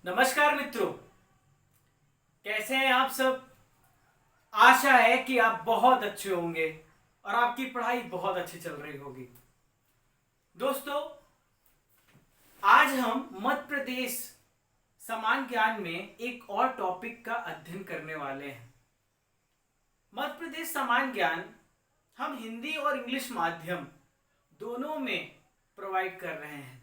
नमस्कार मित्रों, कैसे हैं आप सब। आशा है कि आप बहुत अच्छे होंगे और आपकी पढ़ाई बहुत अच्छी चल रही होगी। दोस्तों, आज हम मध्य प्रदेश समान ज्ञान में एक और टॉपिक का अध्ययन करने वाले हैं। मध्य प्रदेश समान ज्ञान हम हिंदी और इंग्लिश माध्यम दोनों में प्रोवाइड कर रहे हैं।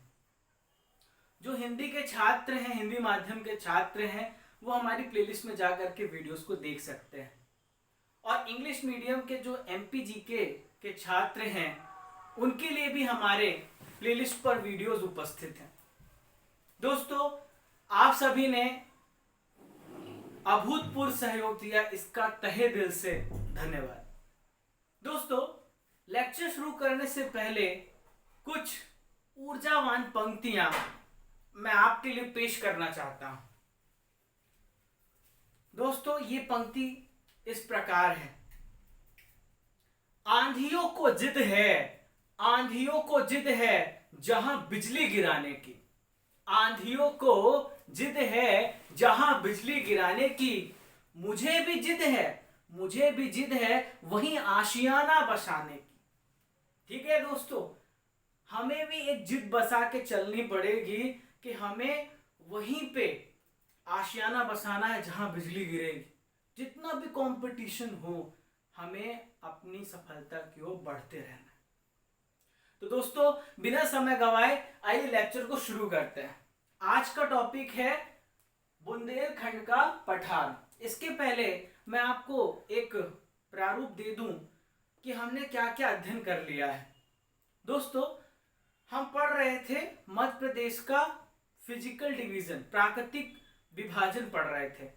जो हिंदी के छात्र हैं, हिंदी माध्यम के छात्र हैं, वो हमारी प्लेलिस्ट में जाकर के वीडियोस को देख सकते हैं। और इंग्लिश मीडियम के जो एमपीजीके के छात्र हैं, उनके लिए भी हमारे प्लेलिस्ट पर वीडियोस उपस्थित हैं। दोस्तों, आप सभी ने अभूतपूर्व सहयोग दिया, इसका तहे दिल से धन्यवाद। दोस्तों, लेक्चर शुरू करने से पहले कुछ ऊर्जावान पंक्तियां मैं आपके लिए पेश करना चाहता हूं। दोस्तों, ये पंक्ति इस प्रकार है। आंधियों को जिद है, आंधियों को जिद है जहां बिजली गिराने की। आंधियों को जिद है जहां बिजली गिराने की। मुझे भी जिद है, मुझे भी जिद है वहीं आशियाना बसाने की। ठीक है दोस्तों, हमें भी एक जिद बसा के चलनी पड़ेगी कि हमें वहीं पे आशियाना बसाना है जहां बिजली गिरेगी। जितना भी कंपटीशन हो, हमें अपनी सफलता की ओर बढ़ते रहना है। तो दोस्तों, बिना समय गवाए आइए लेक्चर को शुरू करते हैं। आज का टॉपिक है बुंदेलखंड का पठार। इसके पहले मैं आपको एक प्रारूप दे दूं कि हमने क्या क्या अध्ययन कर लिया है। दोस्तों, हम पढ़ रहे थे मध्य प्रदेश का फिजिकल डिवीजन, प्राकृतिक विभाजन पढ़ रहे थे।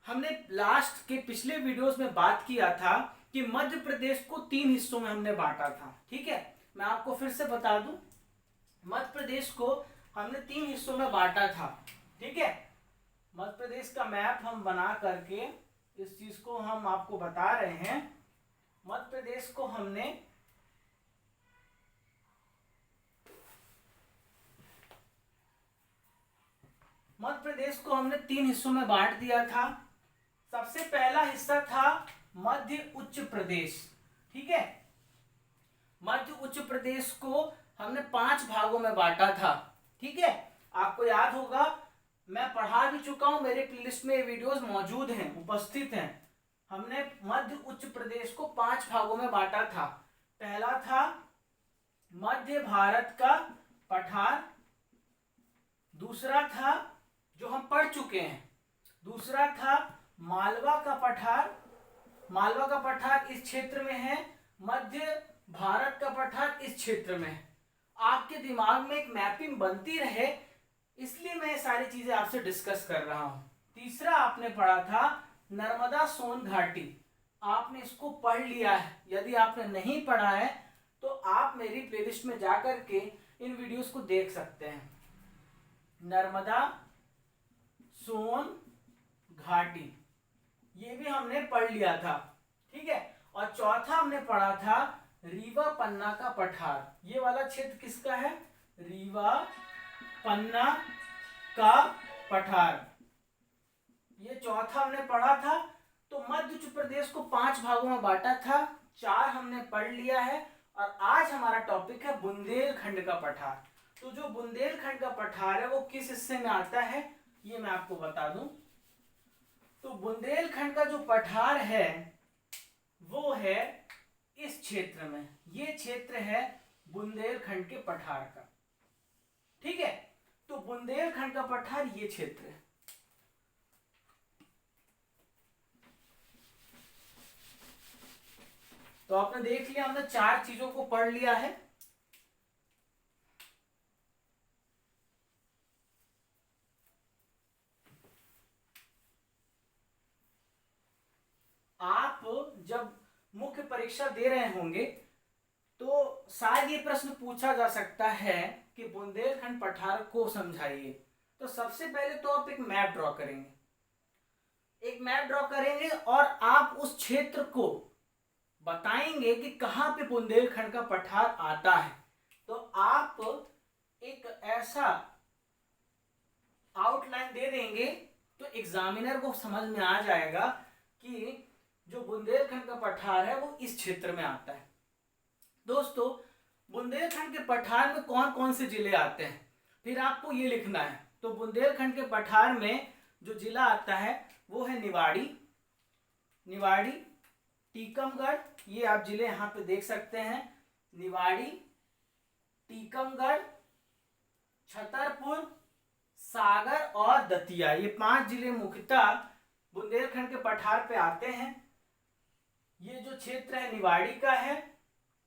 हमने लास्ट के पिछले वीडियोस में बात किया था कि मध्य प्रदेश को 3 हिस्सों में हमने बांटा था। ठीक है, मैं आपको फिर से बता दूं, मध्य प्रदेश को हमने 3 हिस्सों में बांटा था। ठीक है, मध्य प्रदेश का मैप हम बना करके इस चीज को हम आपको बता रहे हैं। मध्य प्रदेश को हमने मध्य प्रदेश को हमने 3 हिस्सों में बांट दिया था। सबसे पहला हिस्सा था मध्य उच्च प्रदेश। ठीक है, मध्य उच्च प्रदेश को हमने 5 भागों में बांटा था। ठीक है, आपको याद होगा, मैं पढ़ा भी चुका हूं, मेरे प्लेलिस्ट में वीडियोस मौजूद हैं, उपस्थित हैं। हमने मध्य उच्च प्रदेश को 5 भागों में बांटा था। पहला था मध्य भारत का पठार, दूसरा था जो हम पढ़ चुके हैं, दूसरा था मालवा का पठार। मालवा का पठार इस क्षेत्र में है, मध्य भारत का पठार इस क्षेत्र में है। आपके दिमाग में एक मैपिंग बनती रहे, इसलिए मैं सारी चीजें आपसे डिस्कस कर रहा हूं। तीसरा आपने पढ़ा था नर्मदा सोन घाटी। आपने इसको पढ़ लिया है। यदि आपने नहीं पढ़ा है तो आप मेरी प्लेलिस्ट में जाकर के इन वीडियोस को देख सकते हैं। नर्मदा सोन घाटी ये भी हमने पढ़ लिया था। ठीक है, और चौथा हमने पढ़ा था रीवा पन्ना का पठार। ये वाला क्षेत्र किसका है? रीवा पन्ना का पठार, ये चौथा हमने पढ़ा था। तो मध्य उत्तर प्रदेश को 5 भागों में बांटा था, 4 हमने पढ़ लिया है। और आज हमारा टॉपिक है बुंदेलखंड का पठार। तो जो बुंदेलखंड का पठार है वो किस हिस्से में आता है, ये मैं आपको बता दूं। तो बुंदेलखंड का जो पठार है वो है इस क्षेत्र में। ये क्षेत्र है बुंदेलखंड के पठार का। ठीक है, तो बुंदेलखंड का पठार ये क्षेत्र है। तो आपने देख लिया, हमने 4 चीजों को पढ़ लिया है। आप जब मुख्य परीक्षा दे रहे होंगे तो शायद ये प्रश्न पूछा जा सकता है कि बुंदेलखंड पठार को समझाइए। तो सबसे पहले तो आप एक मैप ड्रॉ करेंगे, एक मैप ड्रॉ करेंगे और आप उस क्षेत्र को बताएंगे कि कहां पे बुंदेलखंड का पठार आता है। तो आप एक ऐसा आउटलाइन दे देंगे तो एग्जामिनर को समझ में आ जाएगा कि जो बुंदेलखंड का पठार है वो इस क्षेत्र में आता है। दोस्तों, बुंदेलखंड के पठार में कौन कौन से जिले आते हैं, फिर आपको ये लिखना है। तो बुंदेलखंड के पठार में जो जिला आता है वो है निवाड़ी, टीकमगढ़, ये आप जिले यहाँ पे देख सकते हैं, निवाड़ी, टीकमगढ़, छतरपुर, सागर और दतिया, ये 5 जिले मुख्यतः बुंदेलखंड के पठार पे आते हैं। ये जो क्षेत्र है निवाड़ी का है,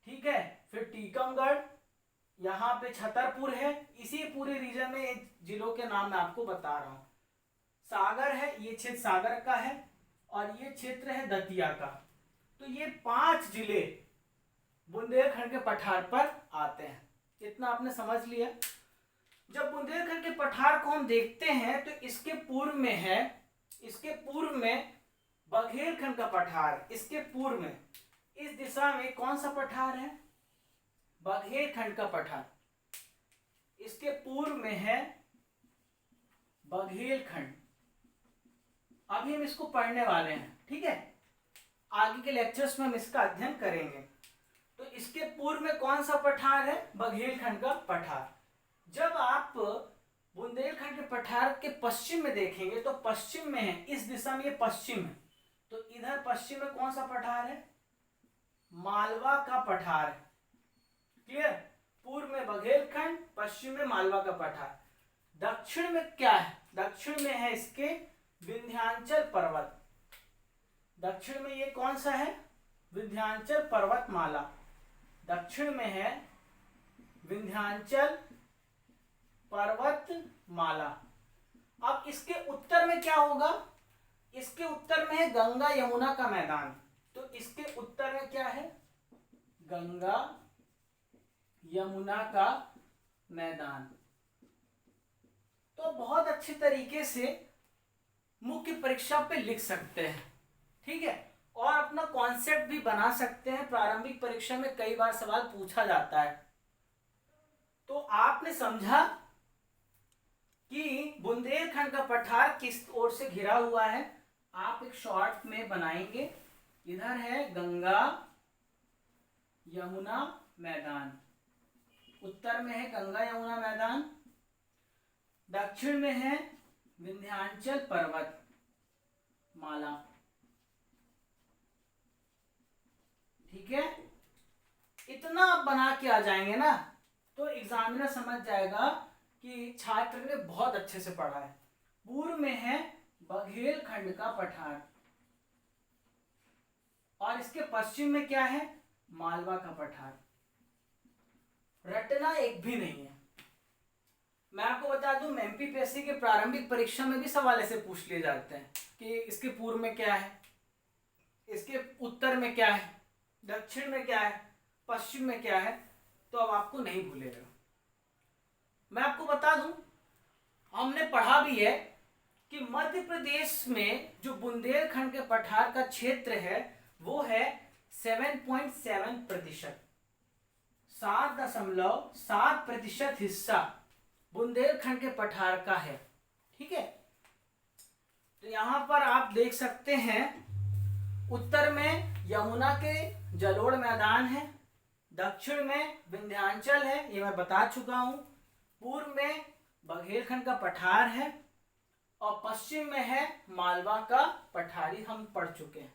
ठीक है, फिर टीकमगढ़, यहाँ पे छतरपुर है, इसी पूरे रीजन में जिलों के नाम मैं आपको बता रहा हूँ। सागर है, ये क्षेत्र सागर का है, और ये क्षेत्र है दतिया का। तो ये 5 जिले बुंदेलखंड के पठार पर आते हैं। इतना आपने समझ लिया। जब बुंदेलखंड के पठार को हम देखते हैं तो इसके पूर्व में बघेलखंड का पठार, इसके पूर्व में इस दिशा में कौन सा पठार है, बघेलखंड का पठार, इसके पूर्व में है बघेलखंड। अभी हम इसको पढ़ने वाले हैं, ठीक है, आगे के लेक्चर्स में हम इसका अध्ययन करेंगे। तो इसके पूर्व में कौन सा पठार है, बघेलखंड का पठार। जब आप बुंदेलखंड के पठार के पश्चिम में देखेंगे तो पश्चिम में है, इस दिशा में ये पश्चिम है, तो इधर पश्चिम में कौन सा पठार है, मालवा का पठार है। क्लियर, पूर्व में बघेलखंड, पश्चिम में मालवा का पठार। दक्षिण में क्या है, दक्षिण में है इसके विंध्याचल पर्वत। दक्षिण में ये कौन सा है, विंध्याचल पर्वतमाला, दक्षिण में है विंध्याचल पर्वतमाला। अब इसके उत्तर में क्या होगा, इसके उत्तर में है गंगा यमुना का मैदान। तो इसके उत्तर में क्या है, गंगा यमुना का मैदान। तो बहुत अच्छी तरीके से मुख्य परीक्षा पे लिख सकते हैं, ठीक है, और अपना कॉन्सेप्ट भी बना सकते हैं। प्रारंभिक परीक्षा में कई बार सवाल पूछा जाता है। तो आपने समझा कि बुंदेलखंड का पठार किस ओर से घिरा हुआ है। आप एक शॉर्ट में बनाएंगे, इधर है गंगा यमुना मैदान, उत्तर में है गंगा यमुना मैदान, दक्षिण में है विंध्याचल पर्वत माला, ठीक है। इतना आप बना के आ जाएंगे ना तो एग्जामिनर समझ जाएगा कि छात्र ने बहुत अच्छे से पढ़ा है। पूर्व में है बघेलखंड का पठार और इसके पश्चिम में क्या है, मालवा का पठार। रटना एक भी नहीं है। मैं आपको बता दूं, एमपीपीएससी के प्रारंभिक परीक्षा में भी सवाल ऐसे पूछ लिए जाते हैं कि इसके पूर्व में क्या है, इसके उत्तर में क्या है, दक्षिण में क्या है, पश्चिम में क्या है। तो अब आपको नहीं भूलेगा। मैं आपको बता दूं, हमने पढ़ा भी है कि मध्य प्रदेश में जो बुंदेलखंड के पठार का क्षेत्र है वो है 7.7%, 7.7% हिस्सा बुंदेलखंड के पठार का है, ठीक है। तो यहां पर आप देख सकते हैं, उत्तर में यमुना के जलोढ़ मैदान है, दक्षिण में विंध्याचल है, ये मैं बता चुका हूं, पूर्व में बघेलखंड का पठार है और पश्चिम में है मालवा का पठारी, हम पढ़ चुके हैं।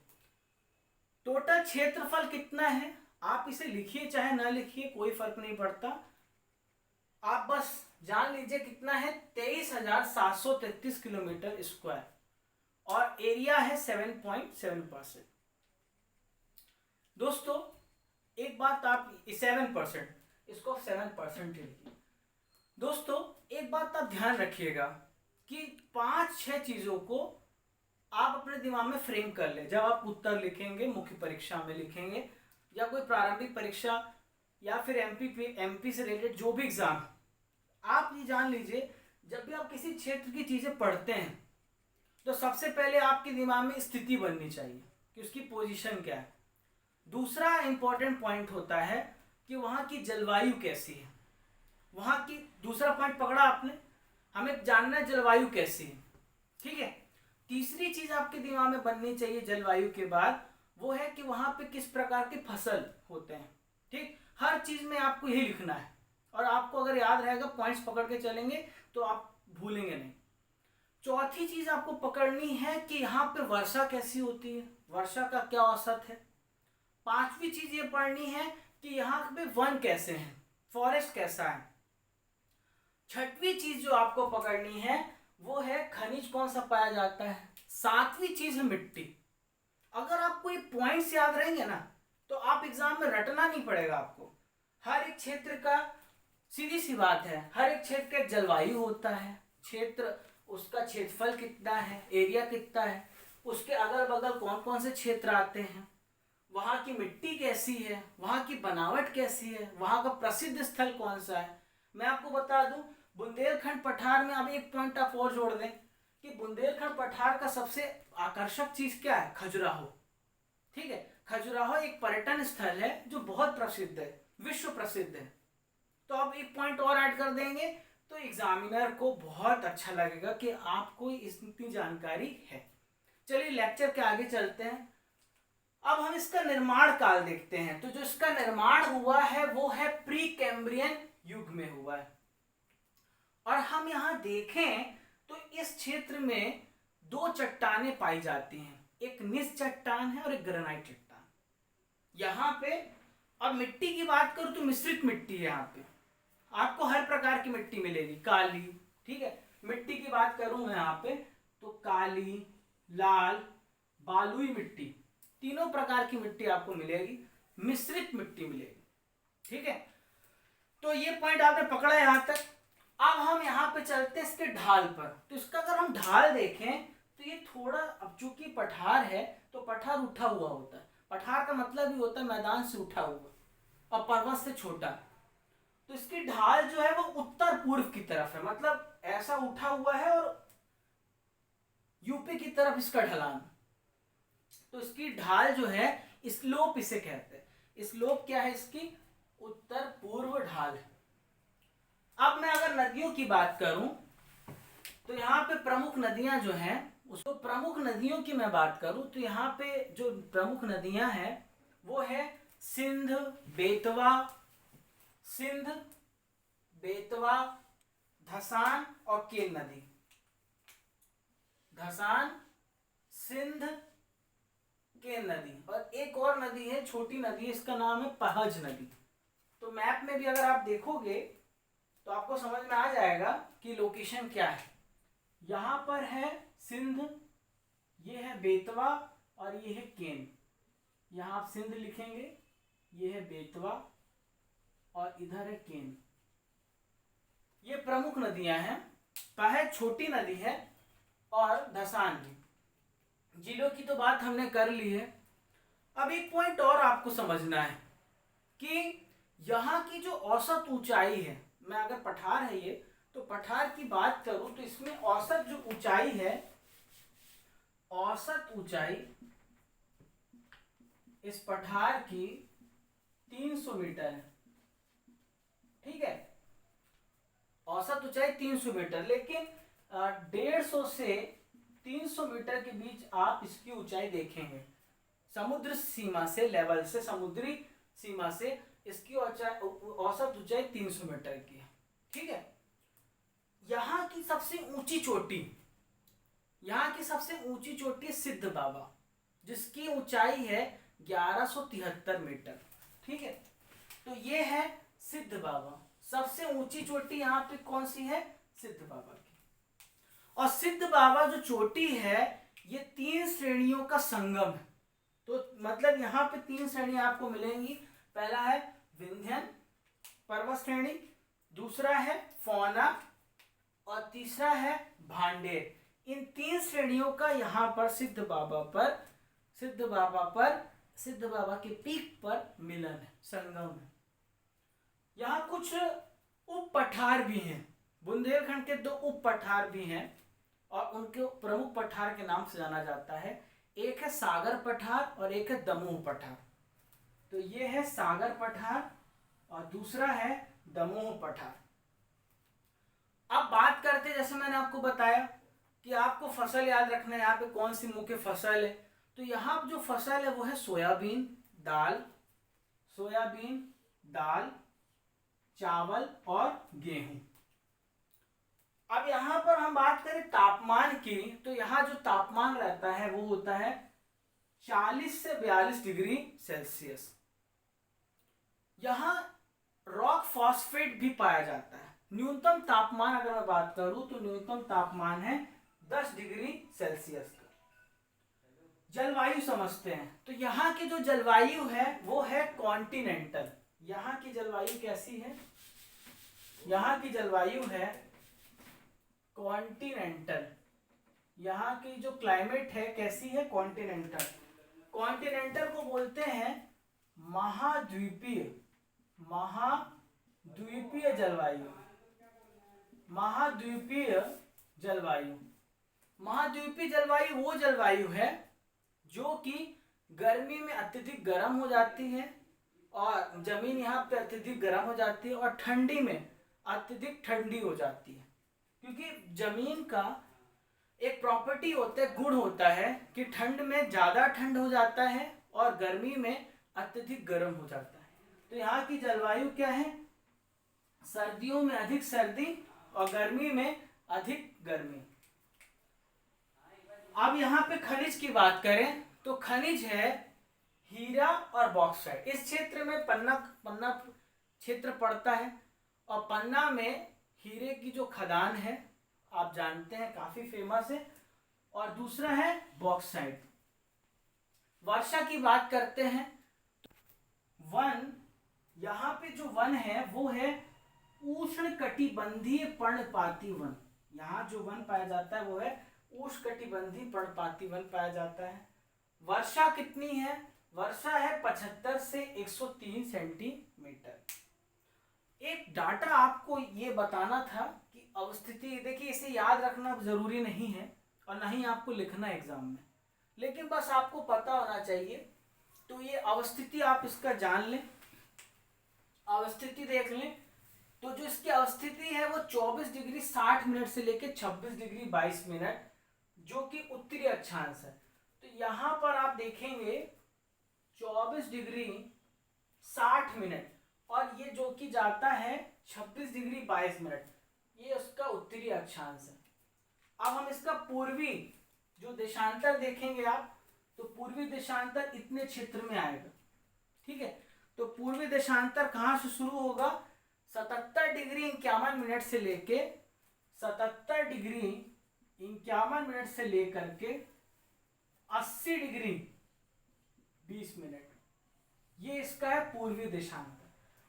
टोटल क्षेत्रफल कितना है आप इसे लिखिए चाहे ना लिखिए, कोई फर्क नहीं पड़ता। आप बस जान लीजिए कितना है, 23,733 किलोमीटर स्क्वायर और एरिया है 7.7%। दोस्तों एक बात आप 7%, इसको 7% लिखिए। दोस्तों एक बात आप ध्यान रखिएगा कि 5-6 चीजों को आप अपने दिमाग में फ्रेम कर ले। जब आप उत्तर लिखेंगे, मुख्य परीक्षा में लिखेंगे या कोई प्रारंभिक परीक्षा या फिर एमपी से रिलेटेड जो भी एग्जाम, आप ये जान लीजिए जब भी आप किसी क्षेत्र की चीजें पढ़ते हैं तो सबसे पहले आपके दिमाग में स्थिति बननी चाहिए कि उसकी पोजीशन क्या है। दूसरा इंपॉर्टेंट पॉइंट होता है कि वहाँ की जलवायु कैसी है, वहाँ की, दूसरा पॉइंट पकड़ा आपने, हमें जानना है जलवायु कैसी है, ठीक है। तीसरी चीज आपके दिमाग में बननी चाहिए जलवायु के बाद, वो है कि वहां पे किस प्रकार के फसल होते हैं, ठीक। हर चीज में आपको यही लिखना है, और आपको अगर याद रहेगा, पॉइंट्स पकड़ के चलेंगे तो आप भूलेंगे नहीं। चौथी चीज आपको पकड़नी है कि यहाँ पे वर्षा कैसी होती है, वर्षा का क्या औसत है। पांचवी चीज ये पढ़नी है कि यहाँ पे वन कैसे हैं, फॉरेस्ट कैसा है। छठवीं चीज जो आपको पकड़नी है वो है खनिज कौन सा पाया जाता है। सातवीं चीज है मिट्टी। अगर आपको ये पॉइंट्स याद रहेंगे ना तो आप एग्जाम में रटना नहीं पड़ेगा आपको। हर एक क्षेत्र का, सीधी सी बात है, हर एक क्षेत्र का जलवायु होता है, क्षेत्र उसका क्षेत्रफल कितना है, एरिया कितना है, उसके अगल बगल कौन कौन से क्षेत्र आते हैं, वहाँ की मिट्टी कैसी है, वहाँ की बनावट कैसी है, वहाँ का प्रसिद्ध स्थल कौन सा है। मैं आपको बता दूं, बुंदेलखंड पठार में अब एक पॉइंट आप और जोड़ दें कि बुंदेलखंड पठार का सबसे आकर्षक चीज क्या है, खजुराहो, ठीक है। खजुराहो एक पर्यटन स्थल है जो बहुत प्रसिद्ध है, विश्व प्रसिद्ध है। तो अब एक पॉइंट और ऐड कर देंगे तो एग्जामिनर को बहुत अच्छा लगेगा कि आपको इतनी जानकारी है। चलिए लेक्चर के आगे चलते हैं। अब हम इसका निर्माण काल देखते हैं। तो जो इसका निर्माण हुआ है वो है प्री कैम्ब्रियन युग में हुआ है। और हम यहां देखें तो इस क्षेत्र में दो चट्टानें पाई जाती हैं, एक निस चट्टान है और एक ग्रेनाइट चट्टान यहाँ पे। और मिट्टी की बात करूं तो मिश्रित मिट्टी है यहाँ पे, आपको हर प्रकार की मिट्टी मिलेगी, काली, ठीक है। मिट्टी की बात करूं मैं यहाँ पे तो काली, लाल, बालुई मिट्टी, तीनों प्रकार की मिट्टी आपको मिलेगी, मिश्रित मिट्टी मिलेगी, ठीक है। तो ये पॉइंट आपने पकड़ा यहां तक। अब हम यहाँ पे चलते हैं इसके ढाल पर। तो इसका अगर हम ढाल देखें तो ये थोड़ा, अब चूंकि पठार है तो पठार उठा हुआ होता है, पठार का मतलब ही होता है मैदान से उठा हुआ और पर्वत से छोटा। तो इसकी ढाल जो है वो उत्तर पूर्व की तरफ है, मतलब ऐसा उठा हुआ है और यूपी की तरफ इसका ढलान। तो इसकी ढाल जो है स्लोप इसे कहते हैं। स्लोप क्या है इसकी, उत्तर पूर्व ढाल। अब मैं अगर नदियों की बात करूं तो यहाँ पे प्रमुख नदियां जो हैं, उसको प्रमुख नदियों की मैं बात करूं तो यहाँ पे जो प्रमुख नदियां हैं वो है सिंध, बेतवा, धसान और केन नदी। धसान, सिंध, केन नदी, और एक और नदी है, छोटी नदी है, इसका नाम है पहज नदी। तो मैप में भी अगर आप देखोगे तो आपको समझ में आ जाएगा कि लोकेशन क्या है। यहां पर है सिंध, ये है बेतवा और ये है केन। यहां आप सिंध लिखेंगे, ये है बेतवा और इधर है केन। ये प्रमुख नदियां हैं। पहज छोटी नदी है और धसान भी। जिलों की तो बात हमने कर ली है। अब एक पॉइंट और आपको समझना है कि यहाँ की जो औसत ऊंचाई है, मैं अगर पठार है ये, तो पठार की बात करूं तो इसमें औसत जो ऊंचाई है, औसत ऊंचाई इस पठार की 300 मीटर है, ठीक है। औसत ऊंचाई 300 मीटर, लेकिन 150 से 300 मीटर के बीच आप इसकी ऊंचाई देखेंगे। समुद्र सीमा से, लेवल से, समुद्री सीमा से इसकी औसत ऊंचाई 300 मीटर की है, ठीक है। यहाँ की सबसे ऊंची चोटी, यहाँ की सबसे ऊंची चोटी सिद्ध बाबा, जिसकी ऊंचाई है 1173 मीटर, ठीक है। तो ये है सिद्ध बाबा, सबसे ऊंची चोटी यहाँ पे कौन सी है, सिद्ध बाबा की। और सिद्ध बाबा जो चोटी है ये 3 श्रेणियों का संगम है। तो मतलब यहाँ पे 3 श्रेणियां आपको मिलेंगी। पहला है विंध्यन पर्वत श्रेणी, दूसरा है फौना और तीसरा है भांडेर। इन 3 श्रेणियों का यहाँ पर सिद्ध बाबा के पीक पर मिलन है, संगम है। यहाँ कुछ उप पठार भी हैं, बुंदेलखंड के 2 उप पठार भी हैं और उनके प्रमुख पठार के नाम से जाना जाता है। एक है सागर पठार और एक है दमोह पठार। तो ये है सागर पठार और दूसरा है दमोह पठार। अब बात करते हैं जैसे जैसे मैंने आपको बताया कि आपको फसल याद रखना है, यहाँ पे कौन सी मुख्य फसल है। तो यहाँ जो फसल है वो है सोयाबीन दाल, चावल और गेहूं। अब यहाँ पर हम बात करें तापमान की, तो यहाँ जो तापमान रहता है वो होता है 40 से 42 डिग्री सेल्सियस। यहाँ रॉक फॉस्फेट भी पाया जाता है। न्यूनतम तापमान अगर मैं बात करूं तो न्यूनतम तापमान है 10 डिग्री सेल्सियस का। जलवायु समझते हैं। तो यहाँ की जो जलवायु है वो है कॉन्टिनेंटल। यहाँ की जलवायु कैसी है? यहाँ की जलवायु है कॉन्टिनेंटल। यहाँ की जो क्लाइमेट है कैसी है? कॉन्टिनेंटल। कॉन्टिनेंटल को बोलते हैं महाद्वीपीय जलवायु। महाद्वीपीय जलवायु वो जलवायु है जो कि गर्मी में अत्यधिक गर्म हो जाती है और जमीन यहाँ पे अत्यधिक गर्म हो जाती है, और ठंडी में अत्यधिक ठंडी हो जाती है। क्योंकि जमीन का एक प्रॉपर्टी होता है, गुण होता है कि ठंड में ज्यादा ठंड हो जाता है और गर्मी में अत्यधिक गर्म हो जाता है। तो यहाँ की जलवायु क्या है? सर्दियों में अधिक सर्दी और गर्मी में अधिक गर्मी। अब यहाँ पे खनिज की बात करें तो खनिज है हीरा और बॉक्साइट। इस क्षेत्र में पन्ना क्षेत्र पड़ता है, और पन्ना में हीरे की जो खदान है आप जानते हैं काफी फेमस है, और दूसरा है बॉक्साइट। वर्षा की बात करते हैं। वन, यहाँ पे जो वन है वो है उष्णकटिबंधीय पर्णपाती वन। यहाँ जो वन पाया जाता है वो है उष्णकटिबंधीय पर्णपाती वन पाया जाता है। वर्षा कितनी है? वर्षा है 75 से 103 सेंटीमीटर। एक डाटा आपको ये बताना था कि अवस्थिति, देखिए इसे याद रखना जरूरी नहीं है और ना ही आपको लिखना एग्जाम में, लेकिन बस आपको पता होना चाहिए। तो ये अवस्थिति आप इसका जान लें, अवस्थिति देख लें। तो जो इसकी अवस्थिति है वो 24 डिग्री 60 मिनट से लेकर 26 डिग्री 22 मिनट, जो कि उत्तरी अक्षांश है। तो यहाँ पर आप देखेंगे 24 डिग्री 60 मिनट, और ये जो कि जाता है 26 डिग्री 22 मिनट, ये उसका उत्तरी अक्षांश है। अब हम इसका पूर्वी जो देशांतर देखेंगे आप, तो पूर्वी देशांतर इतने क्षेत्र में आएगा। ठीक है, तो पूर्वी देशांतर कहां से शुरू होगा? 77 डिग्री 51 मिनट से लेके 77 डिग्री 51 मिनट से लेकर के 80 डिग्री 20 मिनट, ये इसका है पूर्वी देशांतर।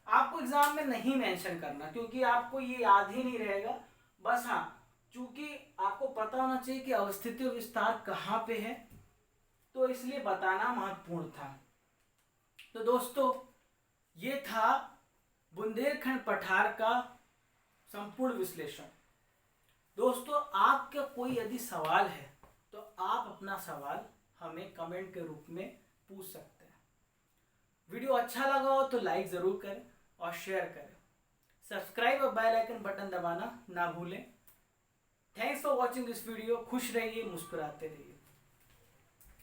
आपको एग्जाम में नहीं मेंशन करना क्योंकि आपको ये याद ही नहीं रहेगा। बस हाँ, चूंकि आपको पता होना चाहिए कि अवस्थिति और विस्तार कहाँ पे है, तो इसलिए बताना महत्वपूर्ण था। तो दोस्तों, ये था बुंदेलखंड पठार का संपूर्ण विश्लेषण। दोस्तों, आपका कोई यदि सवाल है तो आप अपना सवाल हमें कमेंट के रूप में पूछ सकते हैं। वीडियो अच्छा लगा हो तो लाइक जरूर करें और शेयर करें। सब्सक्राइब और बेल आइकन बटन दबाना ना भूलें। Thanks for watching this video. खुश रहिए, मुस्कुराते रहिए।